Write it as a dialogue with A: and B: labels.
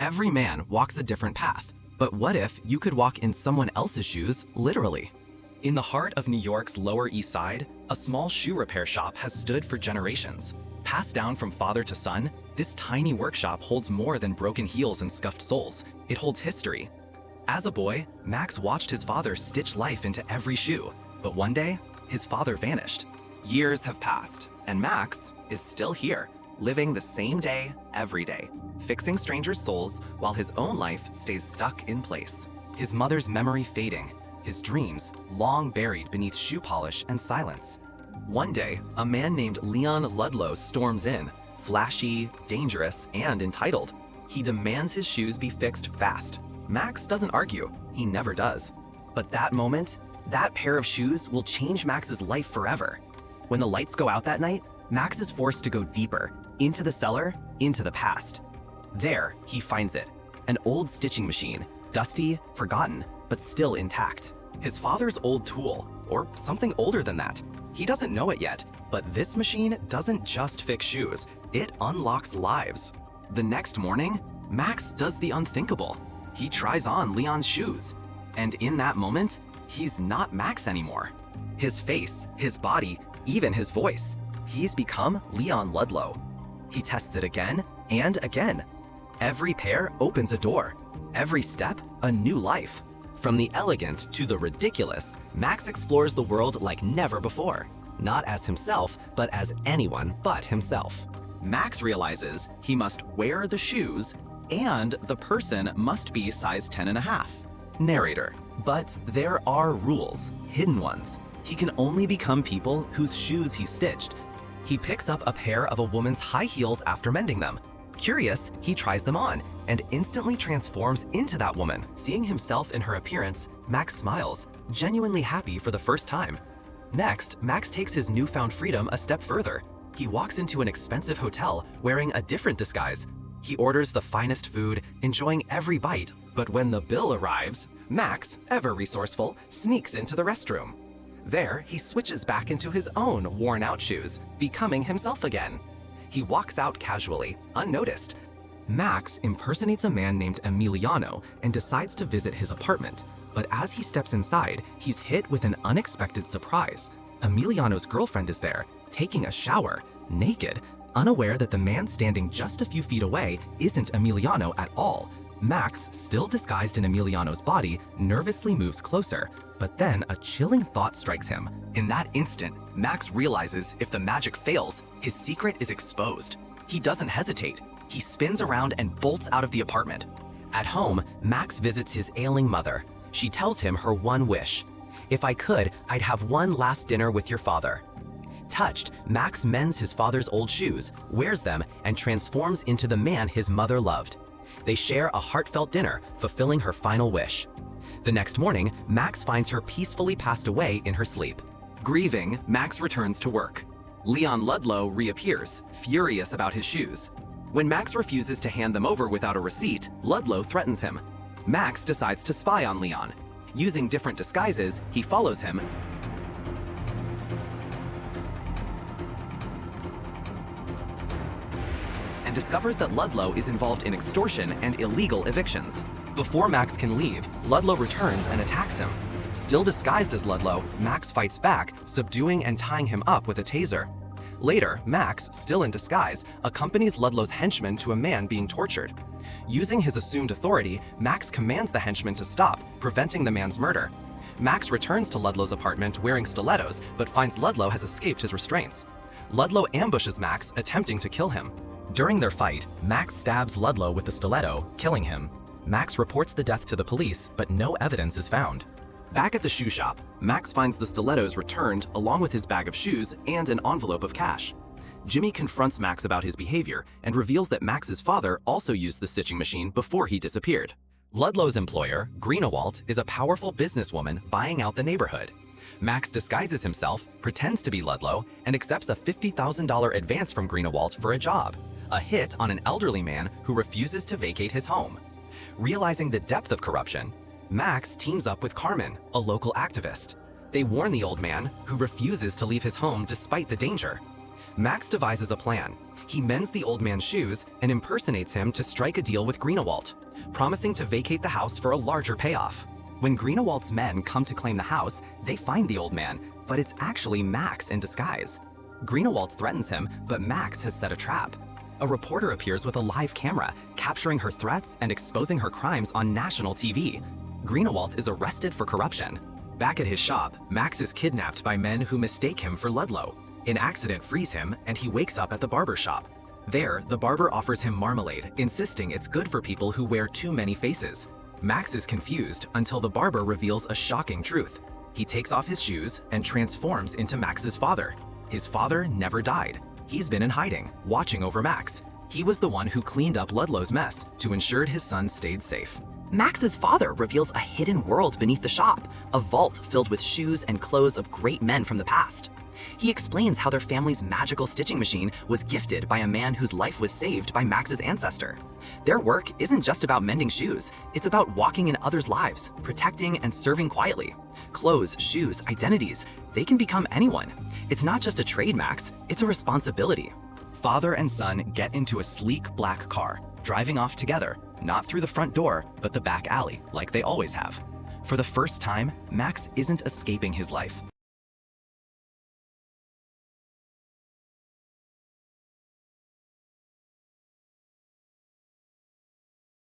A: Every man walks a different path, but what if you could walk in someone else's shoes, literally? In the heart of New York's Lower East Side, a small shoe repair shop has stood for generations. Passed down from father to son, this tiny workshop holds more than broken heels and scuffed soles. It holds history. As a boy, Max watched his father stitch life into every shoe, but one day, his father vanished. Years have passed, and Max is still here, living the same day every day, fixing strangers' soles while his own life stays stuck in place. His mother's memory fading, his dreams long buried beneath shoe polish and silence. One day, a man named Leon Ludlow storms in, flashy, dangerous, and entitled. He demands his shoes be fixed fast. Max doesn't argue, he never does. But that moment, that pair of shoes will change Max's life forever. When the lights go out that night, Max is forced to go deeper, into the cellar, into the past. There, he finds it, an old stitching machine, dusty, forgotten, but still intact. His father's old tool, or something older than that. He doesn't know it yet, but this machine doesn't just fix shoes, it unlocks lives. The next morning, Max does the unthinkable. He tries on Leon's shoes, and in that moment, he's not Max anymore. His face, his body, even his voice, he's become Leon Ludlow. He tests it again and again. Every pair opens a door, every step a new life. From the elegant to the ridiculous, Max explores the world like never before, not as himself, but as anyone but himself. Max realizes he must wear the shoes and the person must be size 10.5. Narrator. But there are rules, hidden ones. He can only become people whose shoes he stitched. He picks up a pair of a woman's high heels after mending them. Curious, he tries them on and instantly transforms into that woman. Seeing himself in her appearance, Max smiles, genuinely happy for the first time. Next, Max takes his newfound freedom a step further. He walks into an expensive hotel wearing a different disguise. He orders the finest food, enjoying every bite, but when the bill arrives, Max, ever resourceful, sneaks into the restroom. There, he switches back into his own worn-out shoes, becoming himself again. He walks out casually, unnoticed. Max impersonates a man named Emiliano and decides to visit his apartment, but as he steps inside, he's hit with an unexpected surprise. Emiliano's girlfriend is there, taking a shower, naked, unaware that the man standing just a few feet away isn't Emiliano at all. Max, still disguised in Emiliano's body, nervously moves closer, but then a chilling thought strikes him. In that instant, Max realizes if the magic fails, his secret is exposed. He doesn't hesitate. He spins around and bolts out of the apartment. At home, Max visits his ailing mother. She tells him her one wish. "If I could, I'd have one last dinner with your father." Touched, Max mends his father's old shoes, wears them, and transforms into the man his mother loved. They share a heartfelt dinner, fulfilling her final wish. The next morning, Max finds her peacefully passed away in her sleep. Grieving, Max returns to work. Leon Ludlow reappears, furious about his shoes. When Max refuses to hand them over without a receipt, Ludlow threatens him. Max decides to spy on Leon. Using different disguises, he follows him and discovers that Ludlow is involved in extortion and illegal evictions. Before Max can leave, Ludlow returns and attacks him. Still disguised as Ludlow, Max fights back, subduing and tying him up with a taser. Later, Max, still in disguise, accompanies Ludlow's henchman to a man being tortured. Using his assumed authority, Max commands the henchman to stop, preventing the man's murder. Max returns to Ludlow's apartment wearing stilettos, but finds Ludlow has escaped his restraints. Ludlow ambushes Max, attempting to kill him. During their fight, Max stabs Ludlow with the stiletto, killing him. Max reports the death to the police, but no evidence is found. Back at the shoe shop, Max finds the stilettos returned along with his bag of shoes and an envelope of cash. Jimmy confronts Max about his behavior and reveals that Max's father also used the stitching machine before he disappeared. Ludlow's employer, Greenawalt, is a powerful businesswoman buying out the neighborhood. Max disguises himself, pretends to be Ludlow, and accepts a $50,000 advance from Greenawalt for a job, a hit on an elderly man who refuses to vacate his home. Realizing the depth of corruption, Max teams up with Carmen, a local activist. They warn the old man, who refuses to leave his home despite the danger. Max devises a plan. He mends the old man's shoes and impersonates him to strike a deal with Greenewalt, promising to vacate the house for a larger payoff. When Greenewalt's men come to claim the house, they find the old man, but it's actually Max in disguise. Greenewalt threatens him, but Max has set a trap. A reporter appears with a live camera, capturing her threats and exposing her crimes on national TV. Greenewalt is arrested for corruption. Back at his shop, Max is kidnapped by men who mistake him for Ludlow. An accident frees him, and he wakes up at the barber shop. There, the barber offers him marmalade, insisting it's good for people who wear too many faces. Max is confused until the barber reveals a shocking truth. He takes off his shoes and transforms into Max's father. His father never died. He's been in hiding, watching over Max. He was the one who cleaned up Ludlow's mess to ensure his son stayed safe. Max's father reveals a hidden world beneath the shop, a vault filled with shoes and clothes of great men from the past. He explains how their family's magical stitching machine was gifted by a man whose life was saved by Max's ancestor. Their work isn't just about mending shoes, it's about walking in others' lives, protecting and serving quietly. Clothes, shoes, identities, they can become anyone. It's not just a trade, Max, it's a responsibility. Father and son get into a sleek black car, driving off together, not through the front door, but the back alley, like they always have. For the first time, Max isn't escaping his life.